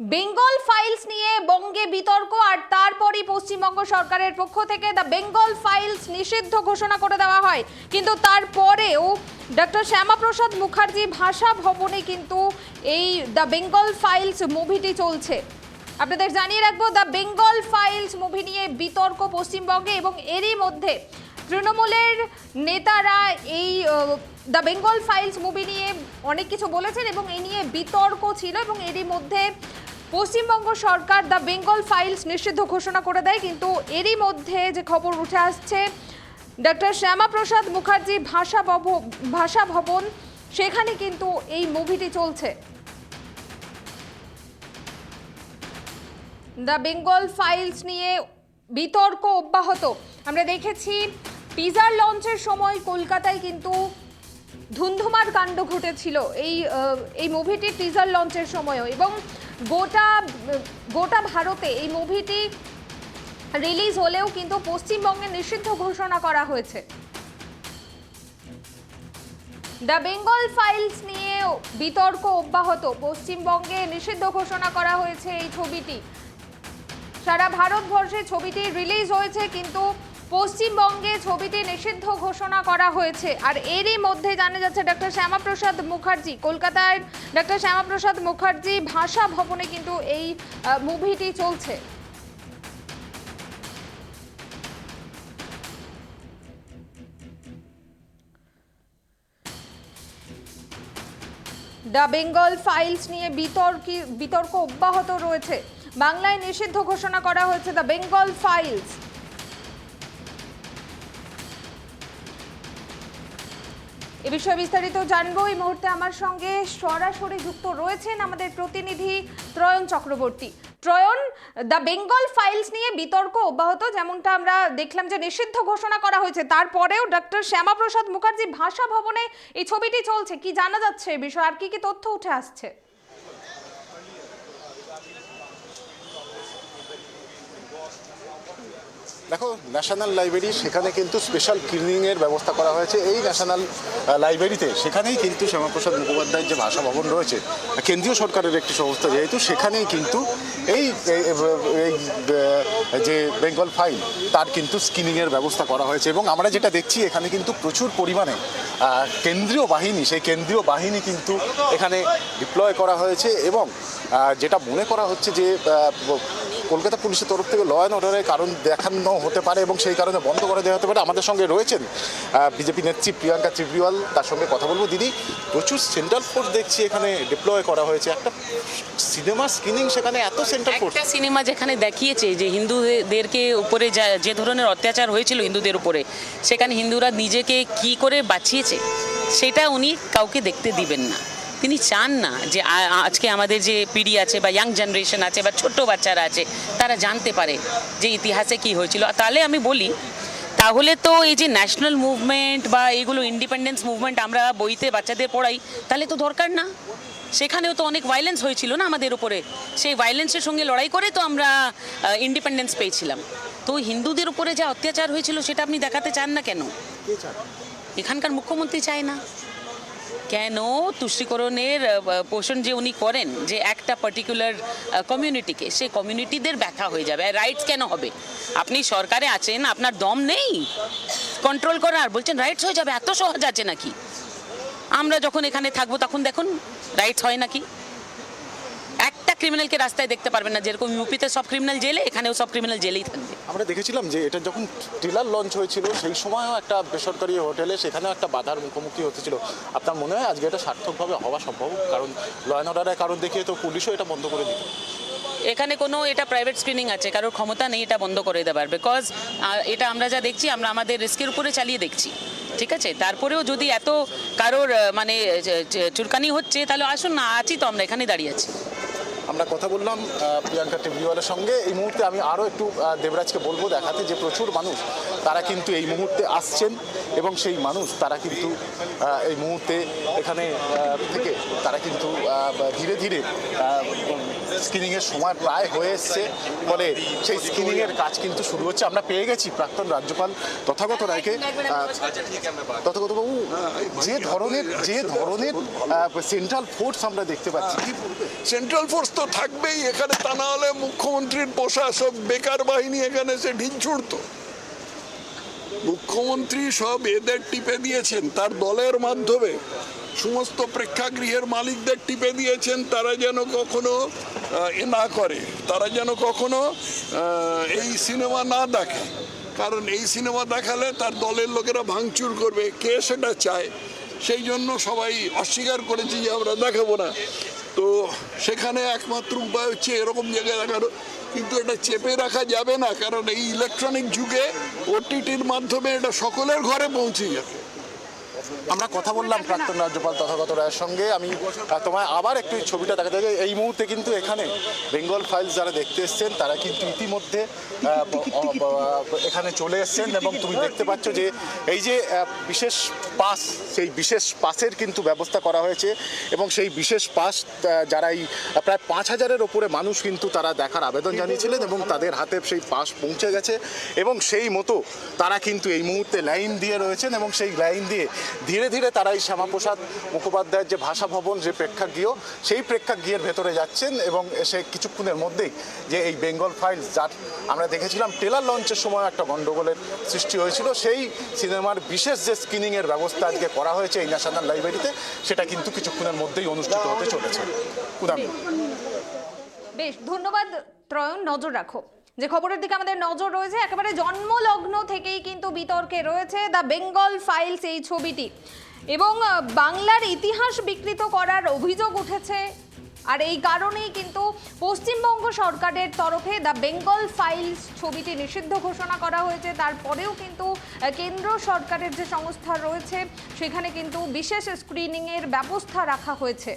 Bengal files নিয়ে বঙ্গে বিতর্ক আর তারপরই পশ্চিমবঙ্গ সরকারের পক্ষ থেকে দ্য বেঙ্গল ফাইলস নিষিদ্ধ ঘোষণা করে দেওয়া হয়। কিন্তু তারপরেও ডক্টর শ্যামাপ্রসাদ মুখার্জি ভাষা ভবনে কিন্তু এই দ্য বেঙ্গল ফাইলস মুভিটি চলছে। আপনাদের জানিয়ে রাখবো, দ্য বেঙ্গল ফাইলস মুভি নিয়ে বিতর্ক পশ্চিমবঙ্গে, এবং এরই মধ্যে তৃণমূলের নেতারা এই দ্য বেঙ্গল ফাইলস মুভি নিয়ে অনেক কিছু বলেছেন এবং এই নিয়ে বিতর্ক ছিল, এবং এরই মধ্যে পশ্চিমবঙ্গ সরকার দ্য বেঙ্গল ফাইলস নিষিদ্ধ ঘোষণা করে দেয়। কিন্তু এরই মধ্যে যে খবর উঠে আসছে, ডক্টর শ্যামাপ্রসাদ মুখার্জি ভাষা ভবন, সেখানে কিন্তু এই মুভিটি চলছে। দ্য বেঙ্গল ফাইলস নিয়ে বিতর্ক অব্যাহত। আমরা দেখেছি টিজার লঞ্চের সময় কলকাতায় কিন্তু ধুন্ধুমার কাণ্ড ঘটেছিল এই মুভিটির টিজার লঞ্চের সময়ও, এবং গোটা ভারতে এই মুভিটি রিলিজ হলেও কিন্তু পশ্চিমবঙ্গে নিষিদ্ধ ঘোষণা করা হয়েছে। দ্য বেঙ্গল ফাইলস নিয়ে বিতর্ক অব্যাহত। পশ্চিমবঙ্গে নিষিদ্ধ ঘোষণা করা হয়েছে এই ছবিটি। সারা ভারতবর্ষে ছবিটি রিলিজ হয়েছে, কিন্তু পশ্চিমবঙ্গে ছবিটি নিষিদ্ধ ঘোষণা করা হয়েছে। আর এরই মধ্যে জানা যাচ্ছে ডক্টর শ্যামাপ্রসাদ মুখার্জি, কলকাতার ডক্টর শ্যামাপ্রসাদ মুখার্জি ভাষা ভবনে কিন্তু এই মুভিটি চলছে। দ্য বেঙ্গল ফাইলস নিয়ে বিতর্ক অব্যাহত রয়েছে। বাংলায় নিষিদ্ধ ঘোষণা করা হয়েছে দ্য বেঙ্গল ফাইলস। এ বিষয়ে বিস্তারিত জানবো। এই মুহূর্তে আমার সঙ্গে সরাসরি যুক্ত রয়েছেন আমাদের প্রতিনিধি ত্রয়ন চক্রবর্তী। ত্রয়ন, দ্য বেঙ্গল ফাইলস নিয়ে বিতর্ক অব্যাহত, যেমনটা আমরা দেখলাম যে নিষিদ্ধ ঘোষণা করা হয়েছে, তারপরেও ডক্টর শ্যামাপ্রসাদ মুখার্জি ভাষা ভবনে এই ছবিটি চলছে। কি জানা যাচ্ছে এই বিষয়ে, আর কি কি তথ্য উঠে আসছে? দেখো, ন্যাশনাল লাইব্রেরি, সেখানে কিন্তু স্পেশাল ক্লিনিংয়ের ব্যবস্থা করা হয়েছে। এই ন্যাশনাল লাইব্রেরিতে সেখানেই কিন্তু শ্যামাপ্রসাদ মুখোপাধ্যায়ের যে ভাষা ভবন রয়েছে, কেন্দ্রীয় সরকারের একটি সংস্থা যেহেতু, সেখানেই কিন্তু এই যে বেঙ্গল ফাইল তার কিন্তু স্ক্রিনিংয়ের ব্যবস্থা করা হয়েছে। এবং আমরা যেটা দেখছি, এখানে কিন্তু প্রচুর পরিমাণে কেন্দ্রীয় বাহিনী, সেই কেন্দ্রীয় বাহিনী কিন্তু এখানে ডিপ্লয় করা হয়েছে। এবং যেটা মনে করা হচ্ছে যে কলকাতা পুলিশের তরফ থেকে ল অ্যান্ড অর্ডারের কারণ দেখানো হতে পারে এবং সেই কারণে বন্ধ করে দেওয়া হতে পারে। আমাদের সঙ্গে রয়েছেন বিজেপি নেত্রী প্রিয়াঙ্কা ত্রিপুরাল, তার সঙ্গে কথা বলবো। দিদি, প্রচুর সেন্ট্রাল ফোর্স দেখছি এখানে ডিপ্লয় করা হয়েছে। একটা সিনেমা স্ক্রিনিং, সেখানে এত সেন্ট্রাল ফোর্স। একটা সিনেমা যেখানে দেখিয়েছে যে হিন্দুদেরকে উপরে যে ধরনের অত্যাচার হয়েছিল হিন্দুদের উপরে, সেখানে হিন্দুরা নিজেকে কি করে বাঁচিয়েছে সেটা উনি কাউকে দেখতে দিবেন না। তিনি চান না যে আজকে আমাদের যে পিঢ়ি আছে বা ইয়াং জেনারেশন আছে বা ছোট্ট বাচ্চারা আছে, তারা জানতে পারে যে ইতিহাসে কি হয়েছিল। তাহলে আমি বলি, তাহলে তো এই যে ন্যাশনাল মুভমেন্ট বা এইগুলো ইন্ডিপেন্ডেন্স মুভমেন্ট আমরা বইতে বাচ্চাদের পড়াই, তাহলে তো দরকার না। সেখানেও তো অনেক ভায়োলেন্স হয়েছিল না আমাদের উপরে, সেই ভায়োলেন্সের সঙ্গে লড়াই করে তো আমরা ইন্ডিপেন্ডেন্স পেয়েছিলাম। তো হিন্দুদের উপরে যা অত্যাচার হয়েছিল সেটা আপনি দেখাতে চান না কেন? এখানকার মুখ্যমন্ত্রী চায় না কেন? তুষ্টিকরণের পোষণ যে উনি করেন, যে একটা পার্টিকুলার কমিউনিটিকে, সেই কমিউনিটিদের ব্যথা হয়ে যাবে। রাইটস কেন হবে? আপনি সরকারে আছেন, আপনার দম নেই কন্ট্রোল করার, বলছেন রাইটস হয়ে যাবে। এত সহজ আছে নাকি? আমরা যখন এখানে থাকবো তখন দেখুন রাইটস হয় নাকি। একটা ক্রিমিনালকে রাস্তায় দেখতে পারবেন না, যেরকম ইউপিতে সব ক্রিমিনাল জেলে, এখানেও সব ক্রিমিনাল জেলেই থাকবে। আমরা দেখেছিলাম যে এটা যখন ট্রেলার লঞ্চ হয়েছিল, সেই সময়ও একটা বেসরকারি হোটেলে সেখানেও একটা বাধার মুখোমুখি হতেছিল। আপনার মনে হয় আজকে এটা সার্থকভাবে হওয়া সম্ভব? কারণ ল অ্যান্ড অর্ডারের কারণ দেখিয়ে তো পুলিশও এটা বন্ধ করে দিত। এখানে কোনো এটা প্রাইভেট স্ক্রিনিং আছে, কারোর ক্ষমতা নেই এটা বন্ধ করে দেওয়ার। বিকজ এটা আমরা যা দেখছি, আমরা আমাদের রিস্কের উপরে চালিয়ে দেখছি, ঠিক আছে? তারপরেও যদি এত কারোর মানে চুরকানি হচ্ছে, তাহলে আসুন না, আছি তো আমরা, এখানে দাঁড়িয়ে আছি। আমরা কথা বললাম প্রিয়াঙ্কা টেবরিওয়ালের সঙ্গে। এই মুহূর্তে আমি আরও একটু দেবরাজকে বলবো দেখাতে যে প্রচুর মানুষ তারা কিন্তু এই মুহূর্তে আসছেন, এবং সেই মানুষ তারা কিন্তু এই মুহূর্তে এখানে থেকে তারা কিন্তু ধীরে ধীরে স্ক্রিনিংয়ের সময় প্রায় হয়ে এসছে, ফলে সেই স্ক্রিনিংয়ের কাজ কিন্তু শুরু হচ্ছে। আমরা পেয়ে গেছি প্রাক্তন রাজ্যপাল তথাগত রায়কে। তথাগতবাবু, যে ধরনের সেন্ট্রাল ফোর্স আমরা দেখতে পাচ্ছি, সেন্ট্রাল ফোর্স তো থাকবেই এখানে, তা না হলে মুখ্যমন্ত্রীর পোষা সব বেকার বাহিনী এখানে এসে ঢিল ছুড়তো। মুখ্যমন্ত্রী সব এদের টিপে দিয়েছেন, তার দলের মাধ্যমে সমস্ত প্রেক্ষাগৃহের মালিকদের টিপে দিয়েছেন, তারা যেন কখনো এ না করে, তারা যেন কখনো এই সিনেমা না দেখে, কারণ এই সিনেমা দেখালে তার দলের লোকেরা ভাঙচুর করবে, কে সেটা চায়। সেই জন্য সবাই অস্বীকার করেছে যে আমরা দেখাবো না। তো সেখানে একমাত্র উপায় হচ্ছে এরকম জায়গায় দেখানো, কিন্তু এটা চেপে রাখা যাবে না, কারণ এই ইলেকট্রনিক যুগে ওটিটির মাধ্যমে এটা সকলের ঘরে পৌঁছে যাবে। আমরা কথা বললাম প্রাক্তন রাজ্যপাল তথাগত রায়ের সঙ্গে। আমি তোমায় আবার একটু এই ছবিটা দেখাতে চাই। এই মুহূর্তে কিন্তু এখানে বেঙ্গল ফাইলস যারা দেখতে এসছেন তারা কিন্তু ইতিমধ্যে এখানে চলে এসছেন, এবং তুমি দেখতে পাচ্ছ যে এই যে বিশেষ পাস, সেই বিশেষ পাসের কিন্তু ব্যবস্থা করা হয়েছে, এবং সেই বিশেষ পাস যারা এই প্রায় 5,000-এর ওপরে মানুষ কিন্তু তারা দেখার আবেদন জানিয়েছিলেন, এবং তাদের হাতে সেই পাস পৌঁছে গেছে, এবং সেই মতো তারা কিন্তু এই মুহূর্তে লাইন দিয়ে রয়েছেন, এবং সেই লাইন দিয়ে ধীরে ধীরে তারা এই শ্যামাপ্রসাদ মুখোপাধ্যায়ের যে ভাষা ভবন, যে প্রেক্ষাগৃহ, সেই প্রেক্ষাগৃহের ভেতরে যাচ্ছেন, এবং এসে কিছুক্ষণের মধ্যেই যে এই বেঙ্গল ফাইলস, যার আমরা দেখেছিলাম ট্রেলার লঞ্চের সময় একটা গন্ডগোলের সৃষ্টি হয়েছিল, সেই সিনেমার বিশেষ যে স্ক্রিনিংয়ের ব্যবস্থা আজকে করা হয়েছে এই ন্যাশনাল লাইব্রেরিতে, সেটা কিন্তু কিছুক্ষণের মধ্যেই অনুষ্ঠিত হতে চলেছে। বেশ, ধন্যবাদ ত্রয়ন। নজর রাখো, যে খবরের দিকে আমাদের নজর রয়েছে, একেবারে জন্মলগ্ন থেকেই কিন্তু বিতর্কে রয়েছে দ্য বেঙ্গল ফাইলস এই ছবিটি, এবং বাংলার ইতিহাস বিকৃত করার অভিযোগ উঠেছে। আর এই কারণেই কিন্তু পশ্চিমবঙ্গ সরকারের তরফে দ্য বেঙ্গল ফাইলস ছবিটি নিষিদ্ধ ঘোষণা করা হয়েছে। তারপরেও কিন্তু কেন্দ্র সরকারের যে সংস্থা রয়েছে সেখানে কিন্তু বিশেষ স্ক্রিনিংয়ের ব্যবস্থা রাখা হয়েছে।